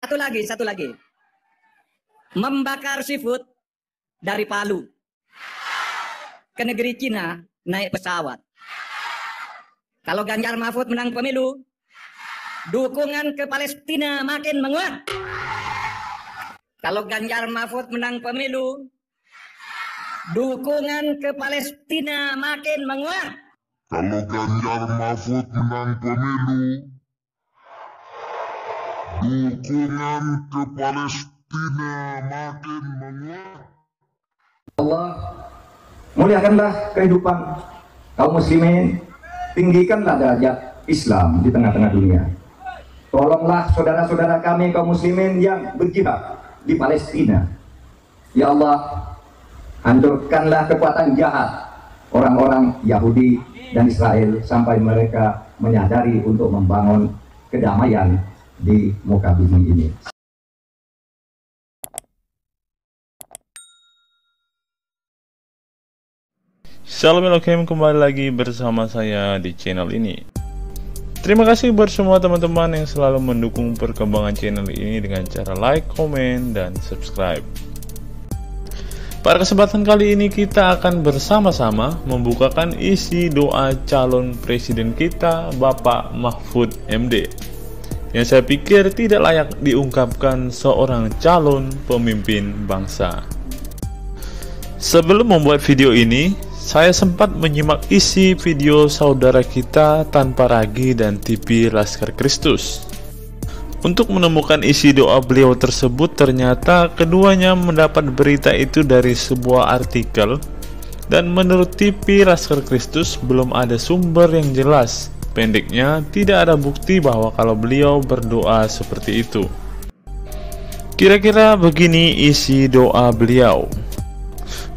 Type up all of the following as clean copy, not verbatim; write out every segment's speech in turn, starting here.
Satu lagi. Membakar seafood dari Palu ke negeri Cina naik pesawat. Kalau Ganjar Mahfud menang pemilu, dukungan ke Palestina makin menguat. Kalau Ganjar Mahfud menang pemilu, dukungan ke Palestina makin menguat. Kalau Ganjar Mahfud menang pemilu, dukungan ke Palestina makin menguat. Allah, muliakanlah kehidupan kaum muslimin, tinggikanlah derajat Islam di tengah-tengah dunia. Tolonglah saudara-saudara kami kaum muslimin yang berjihad di Palestina. Ya Allah, hancurkanlah kekuatan jahat orang-orang Yahudi dan Israel sampai mereka menyadari untuk membangun kedamaian di muka bumi ini. Assalamualaikum, kembali lagi bersama saya di channel ini. Terima kasih buat semua teman-teman yang selalu mendukung perkembangan channel ini dengan cara like, komen, dan subscribe. Pada kesempatan kali ini kita akan bersama-sama membukakan isi doa calon presiden kita, Bapak Mahfud MD, yang saya pikir tidak layak diungkapkan seorang calon pemimpin bangsa. Sebelum membuat video ini, saya sempat menyimak isi video saudara kita Tanpa Ragi dan TV Laskar Kristus. Untuk menemukan isi doa beliau tersebut, ternyata keduanya mendapat berita itu dari sebuah artikel, dan menurut TV Laskar Kristus belum ada sumber yang jelas. Pendeknya, tidak ada bukti bahwa kalau beliau berdoa seperti itu. Kira-kira begini isi doa beliau.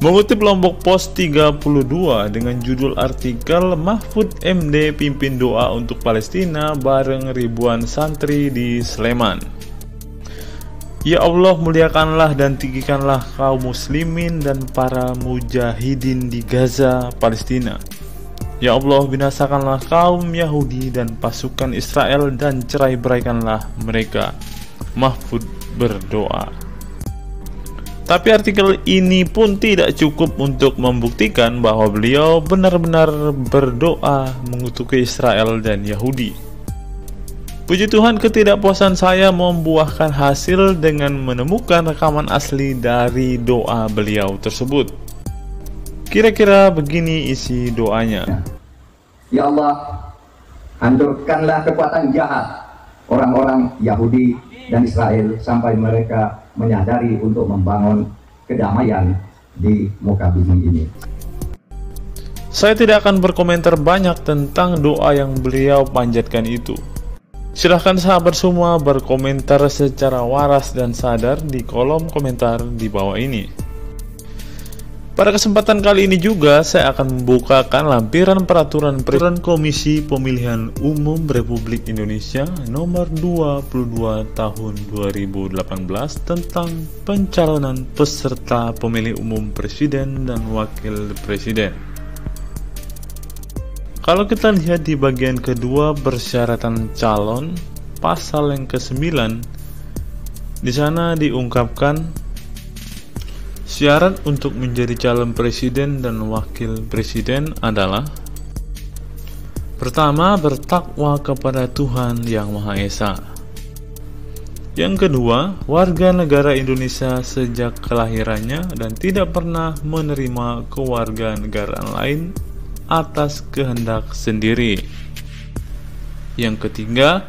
Mengutip Lombok Post 32 dengan judul artikel Mahfud MD pimpin doa untuk Palestina bareng ribuan santri di Sleman. Ya Allah, muliakanlah dan tinggikanlah kaum muslimin dan para mujahidin di Gaza, Palestina. Ya Allah, binasakanlah kaum Yahudi dan pasukan Israel dan cerai-beraikanlah mereka. Mahfud berdoa. Tapi artikel ini pun tidak cukup untuk membuktikan bahwa beliau benar-benar berdoa mengutuki Israel dan Yahudi. Puji Tuhan, ketidakpuasan saya membuahkan hasil dengan menemukan rekaman asli dari doa beliau tersebut. Kira-kira begini isi doanya. Ya Allah, hancurkanlah kekuatan jahat orang-orang Yahudi dan Israel sampai mereka menyadari untuk membangun kedamaian di muka bumi ini. Saya tidak akan berkomentar banyak tentang doa yang beliau panjatkan itu. Silahkan sahabat semua berkomentar secara waras dan sadar di kolom komentar di bawah ini. Pada kesempatan kali ini juga saya akan membukakan lampiran peraturan Komisi Pemilihan Umum Republik Indonesia nomor 22 tahun 2018 tentang pencalonan peserta pemilih umum presiden dan wakil presiden. Kalau kita lihat di bagian kedua persyaratan calon, pasal yang ke-9, di sana diungkapkan syarat untuk menjadi calon presiden dan wakil presiden adalah: pertama, bertakwa kepada Tuhan Yang Maha Esa. Yang kedua, warga negara Indonesia sejak kelahirannya dan tidak pernah menerima kewarganegaraan lain atas kehendak sendiri. Yang ketiga,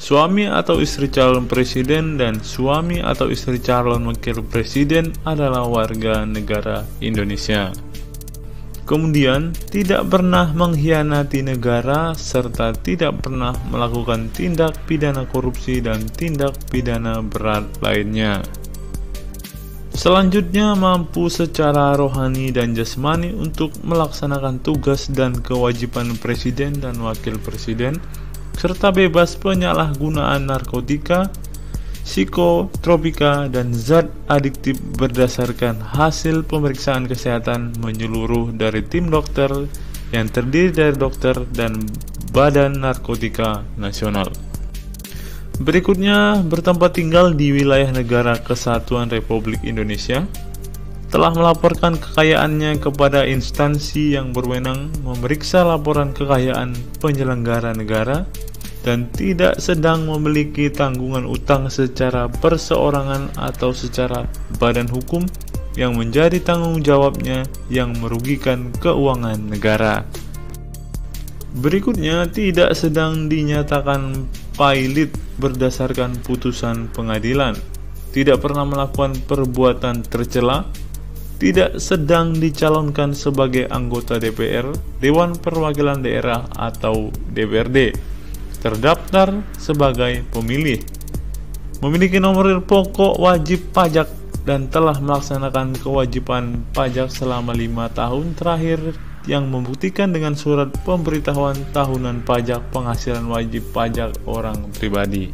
suami atau istri calon presiden dan suami atau istri calon wakil presiden adalah warga negara Indonesia. Kemudian, tidak pernah mengkhianati negara serta tidak pernah melakukan tindak pidana korupsi dan tindak pidana berat lainnya. Selanjutnya, mampu secara rohani dan jasmani untuk melaksanakan tugas dan kewajiban presiden dan wakil presiden, serta bebas penyalahgunaan narkotika, psikotropika, dan zat adiktif berdasarkan hasil pemeriksaan kesehatan menyeluruh dari tim dokter yang terdiri dari dokter dan Badan Narkotika Nasional. Berikutnya, bertempat tinggal di wilayah Negara Kesatuan Republik Indonesia, telah melaporkan kekayaannya kepada instansi yang berwenang memeriksa laporan kekayaan penyelenggara negara dan tidak sedang memiliki tanggungan utang secara perseorangan atau secara badan hukum yang menjadi tanggung jawabnya yang merugikan keuangan negara. Berikutnya, tidak sedang dinyatakan pailit berdasarkan putusan pengadilan, tidak pernah melakukan perbuatan tercela, tidak sedang dicalonkan sebagai anggota DPR, Dewan Perwakilan Daerah atau DPRD, terdaftar sebagai pemilih, memiliki nomor pokok wajib pajak dan telah melaksanakan kewajiban pajak selama 5 tahun terakhir yang membuktikan dengan surat pemberitahuan tahunan pajak penghasilan wajib pajak orang pribadi.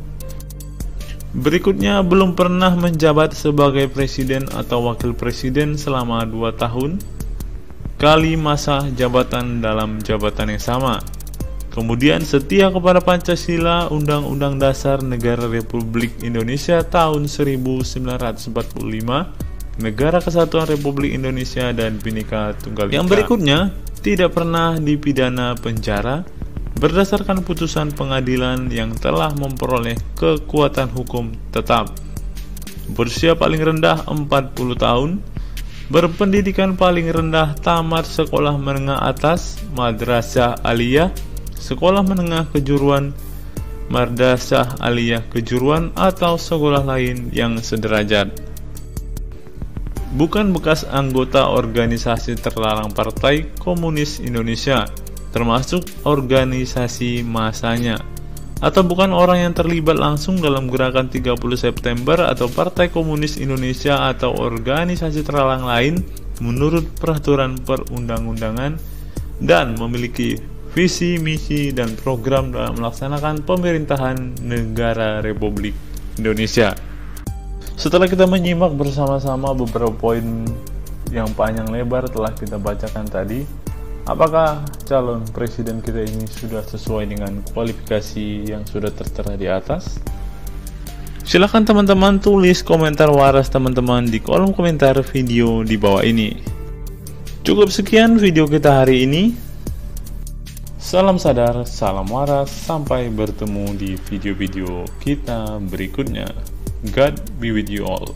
Berikutnya, belum pernah menjabat sebagai presiden atau wakil presiden selama 2 tahun kali masa jabatan dalam jabatan yang sama. Kemudian, setia kepada Pancasila, Undang-Undang Dasar Negara Republik Indonesia tahun 1945, Negara Kesatuan Republik Indonesia, dan Bhinneka Tunggal Ika. Yang berikutnya, tidak pernah dipidana penjara berdasarkan putusan pengadilan yang telah memperoleh kekuatan hukum tetap, berusia paling rendah 40 tahun, berpendidikan paling rendah tamat sekolah menengah atas, madrasah aliyah, sekolah menengah kejuruan, madrasah aliyah kejuruan, atau sekolah lain yang sederajat. Bukan bekas anggota organisasi terlarang Partai Komunis Indonesia, termasuk organisasi masanya, atau bukan orang yang terlibat langsung dalam gerakan 30 September atau Partai Komunis Indonesia atau organisasi terlarang lain menurut peraturan perundang-undangan, dan memiliki visi, misi, dan program dalam melaksanakan pemerintahan negara Republik Indonesia. Setelah kita menyimak bersama-sama beberapa poin yang panjang lebar telah kita bacakan tadi, apakah calon presiden kita ini sudah sesuai dengan kualifikasi yang sudah tertera di atas? Silahkan teman-teman tulis komentar waras teman-teman di kolom komentar video di bawah ini. Cukup sekian video kita hari ini. Salam sadar, salam waras, sampai bertemu di video-video kita berikutnya. God be with you all.